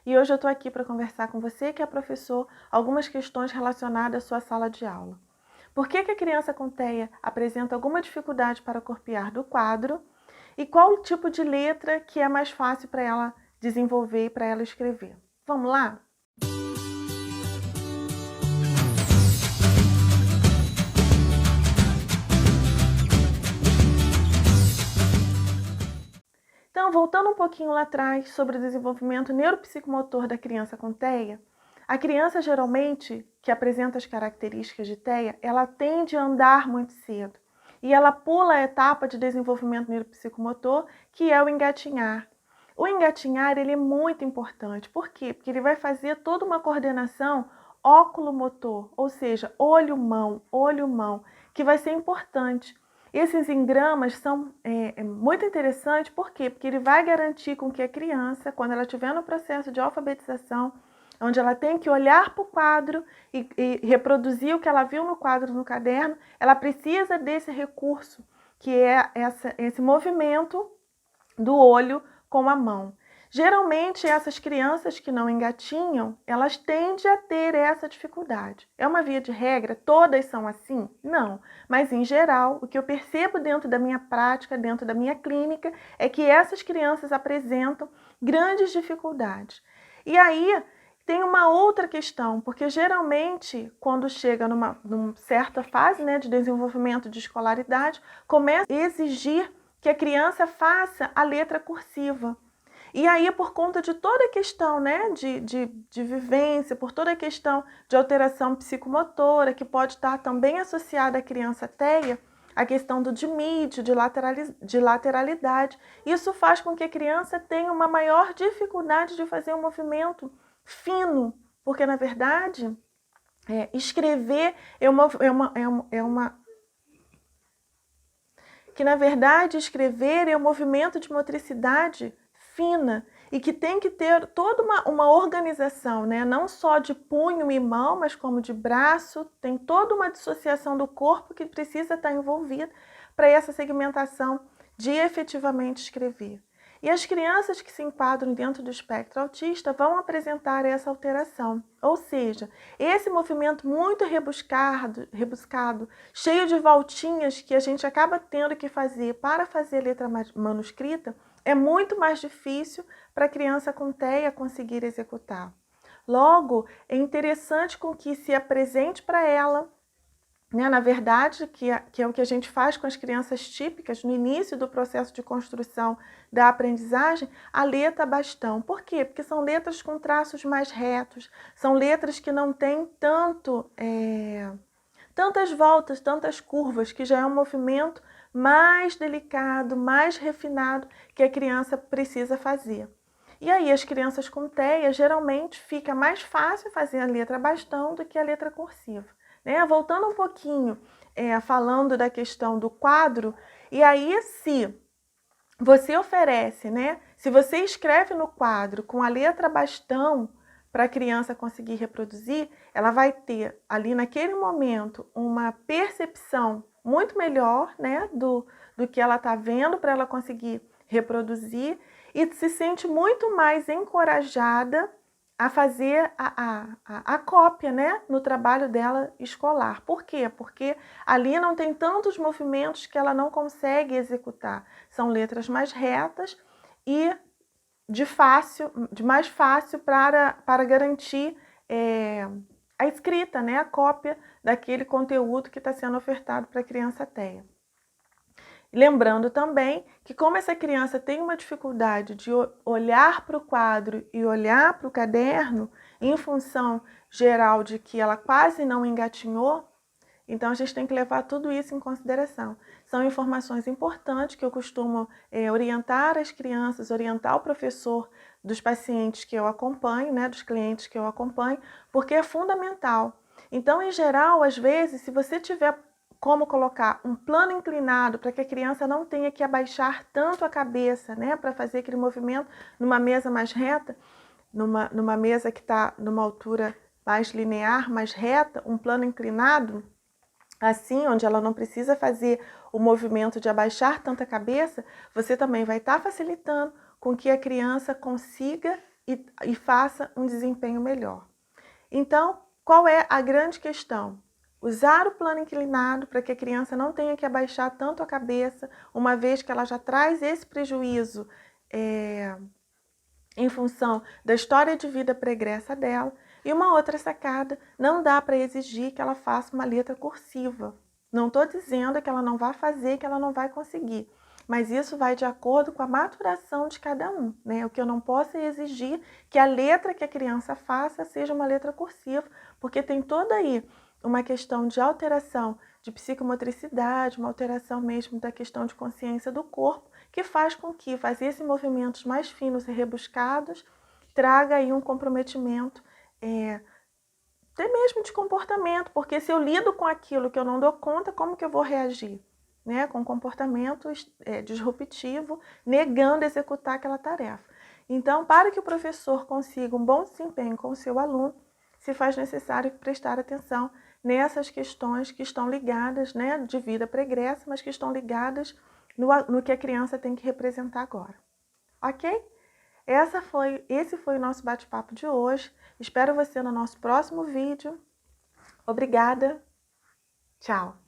e hoje eu estou aqui para conversar com você, que é professor, algumas questões relacionadas à sua sala de aula. Por que a criança com TEA apresenta alguma dificuldade para copiar do quadro e qual o tipo de letra que é mais fácil para ela desenvolver e para ela escrever? Vamos lá? Então, voltando um pouquinho lá atrás sobre o desenvolvimento neuropsicomotor da criança com TEA, a criança geralmente que apresenta as características de TEA, ela tende a andar muito cedo e ela pula a etapa de desenvolvimento neuropsicomotor, que é o engatinhar. O engatinhar ele é muito importante, por quê? Porque ele vai fazer toda uma coordenação óculo-motor, ou seja, olho-mão, que vai ser importante. Esses engramas são muito interessantes, por quê? Porque ele vai garantir com que a criança, quando ela estiver no processo de alfabetização, onde ela tem que olhar para o quadro e reproduzir o que ela viu no quadro no caderno, ela precisa desse recurso, que é esse movimento do olho com a mão. Geralmente, essas crianças que não engatinham, elas tendem a ter essa dificuldade. É uma via de regra? Todas são assim? Não. Mas, em geral, o que eu percebo dentro da minha prática, dentro da minha clínica, é que essas crianças apresentam grandes dificuldades. E aí, tem uma outra questão, porque geralmente, quando chega numa certa fase, né, de desenvolvimento de escolaridade, começa a exigir que a criança faça a letra cursiva. E aí, por conta de toda a questão, né, de vivência, por toda a questão de alteração psicomotora, que pode estar também associada à criança TEA, a questão do dimídio, de lateralidade, isso faz com que a criança tenha uma maior dificuldade de fazer um movimento fino, porque, na verdade, escrever escrever é um movimento de motricidade fina e que tem que ter toda uma organização, né? Não só de punho e mão, mas como de braço, tem toda uma dissociação do corpo que precisa estar envolvida para essa segmentação de efetivamente escrever. E as crianças que se enquadram dentro do espectro autista vão apresentar essa alteração, ou seja, esse movimento muito rebuscado, cheio de voltinhas que a gente acaba tendo que fazer para fazer letra manuscrita, é muito mais difícil para a criança com TEA conseguir executar. Logo, é interessante com que se apresente para ela, né, na verdade, que é o que a gente faz com as crianças típicas no início do processo de construção da aprendizagem, a letra bastão. Por quê? Porque são letras com traços mais retos, são letras que não têm tantas voltas, tantas curvas, que já é um movimento mais delicado, mais refinado que a criança precisa fazer. E aí as crianças com TEA, geralmente fica mais fácil fazer a letra bastão do que a letra cursiva. Né? Voltando um pouquinho, falando da questão do quadro, e aí se você oferece, né? Se você escreve no quadro com a letra bastão para a criança conseguir reproduzir, ela vai ter ali naquele momento uma percepção muito melhor, né, do que ela está vendo para ela conseguir reproduzir e se sente muito mais encorajada a fazer a cópia, né, no trabalho dela escolar. Por quê? Porque ali não tem tantos movimentos que ela não consegue executar. São letras mais retas e de mais fácil para garantir a escrita, né, a cópia daquele conteúdo que está sendo ofertado para a criança TEA. Lembrando também que como essa criança tem uma dificuldade de olhar para o quadro e olhar para o caderno, em função geral de que ela quase não engatinhou, então a gente tem que levar tudo isso em consideração. São informações importantes que eu costumo orientar as crianças, orientar o professor dos pacientes que eu acompanho, né, dos clientes que eu acompanho, porque é fundamental. Então, em geral, às vezes, se você tiver como colocar um plano inclinado para que a criança não tenha que abaixar tanto a cabeça, né, para fazer aquele movimento numa mesa mais reta, numa mesa que está numa altura mais linear, mais reta, um plano inclinado, assim, onde ela não precisa fazer o movimento de abaixar tanta cabeça, você também vai estar facilitando com que a criança consiga e faça um desempenho melhor. Então, qual é a grande questão? Usar o plano inclinado para que a criança não tenha que abaixar tanto a cabeça, uma vez que ela já traz esse prejuízo em função da história de vida pregressa dela. E uma outra sacada, não dá para exigir que ela faça uma letra cursiva. Não estou dizendo que ela não vai fazer, que ela não vai conseguir, mas isso vai de acordo com a maturação de cada um, né? O que eu não posso é exigir que a letra que a criança faça seja uma letra cursiva, porque tem toda aí uma questão de alteração de psicomotricidade, uma alteração mesmo da questão de consciência do corpo, que faz com que fazer esses movimentos mais finos e rebuscados traga aí um comprometimento até mesmo de comportamento, porque se eu lido com aquilo que eu não dou conta, como que eu vou reagir? Né? Com comportamento disruptivo, negando executar aquela tarefa. Então, para que o professor consiga um bom desempenho com o seu aluno, se faz necessário prestar atenção nessas questões que estão ligadas, né, de vida pregressa, mas que estão ligadas no que a criança tem que representar agora. Ok? Esse foi o nosso bate-papo de hoje. Espero você no nosso próximo vídeo. Obrigada. Tchau.